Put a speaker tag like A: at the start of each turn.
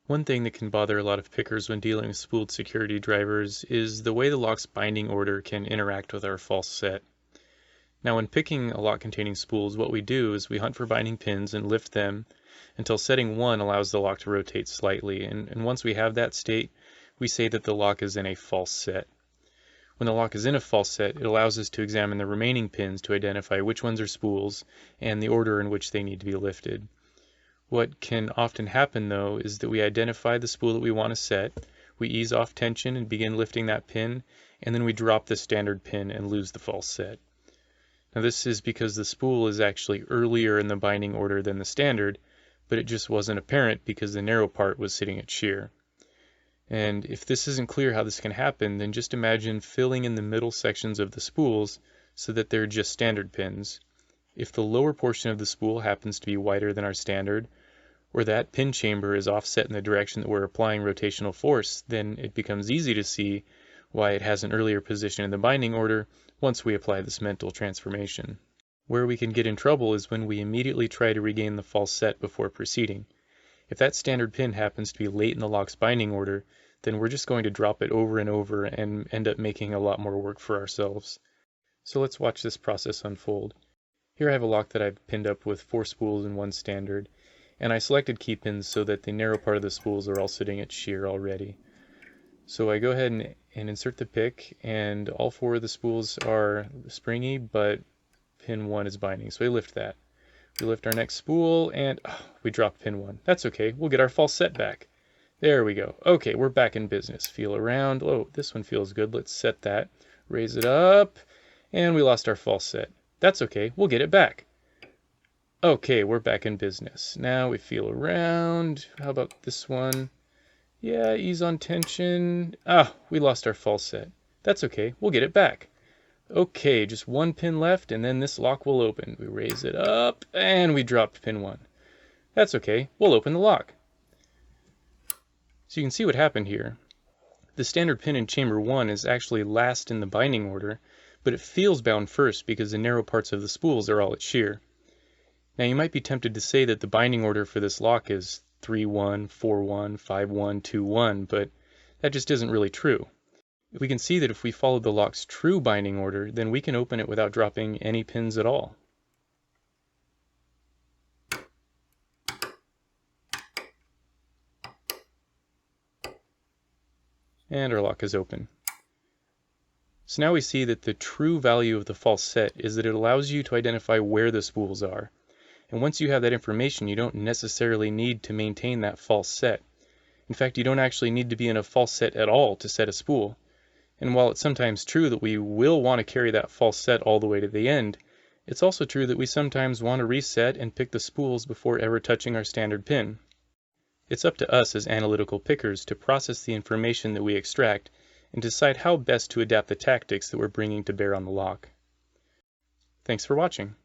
A: One thing that can bother a lot of pickers when dealing with spooled security drivers is the way the lock's binding order can interact with our false set. Now when picking a lock containing spools, what we do is we hunt for binding pins and lift them until setting 1 allows the lock to rotate slightly, and once we have that state, we say that the lock is in a false set. When the lock is in a false set, it allows us to examine the remaining pins to identify which ones are spools and the order in which they need to be lifted. What can often happen though is that we identify the spool that we want to set, we ease off tension and begin lifting that pin, and then we drop the standard pin and lose the false set. Now this is because the spool is actually earlier in the binding order than the standard, but it just wasn't apparent because the narrow part was sitting at shear. And if this isn't clear how this can happen, then just imagine filling in the middle sections of the spools so that they're just standard pins. If the lower portion of the spool happens to be wider than our standard, or that pin chamber is offset in the direction that we're applying rotational force, then it becomes easy to see why it has an earlier position in the binding order once we apply this mental transformation. Where we can get in trouble is when we immediately try to regain the false set before proceeding. If that standard pin happens to be late in the lock's binding order, then we're just going to drop it over and over and end up making a lot more work for ourselves. So let's watch this process unfold. Here I have a lock that I've pinned up with 4 spools and 1 standard, and I selected key pins so that the narrow part of the spools are all sitting at shear already. So I go ahead and insert the pick, and all 4 of the spools are springy, but pin 1 is binding, so we lift that. We lift our next spool, and we drop pin 1. That's okay, we'll get our false set back. There we go. Okay, we're back in business. Feel around. Oh, this one feels good. Let's set that. Raise it up, and we lost our false set. That's okay, we'll get it back. Okay, we're back in business. Now we feel around. How about this one? Yeah, ease on tension. We lost our false set. That's okay, we'll get it back. Okay, just 1 pin left, and then this lock will open. We raise it up, and we drop pin 1. That's okay, we'll open the lock. So you can see what happened here. The standard pin in chamber 1 is actually last in the binding order, but it feels bound first because the narrow parts of the spools are all at shear. Now you might be tempted to say that the binding order for this lock is 3-1, 4-1, 5-1, 2-1, but that just isn't really true. We can see that if we follow the lock's true binding order, then we can open it without dropping any pins at all. And our lock is open. So now we see that the true value of the false set is that it allows you to identify where the spools are. And once you have that information, you don't necessarily need to maintain that false set. In fact, you don't actually need to be in a false set at all to set a spool. And while it's sometimes true that we will want to carry that false set all the way to the end, it's also true that we sometimes want to reset and pick the spools before ever touching our standard pin. It's up to us as analytical pickers to process the information that we extract and decide how best to adapt the tactics that we're bringing to bear on the lock. Thanks for watching.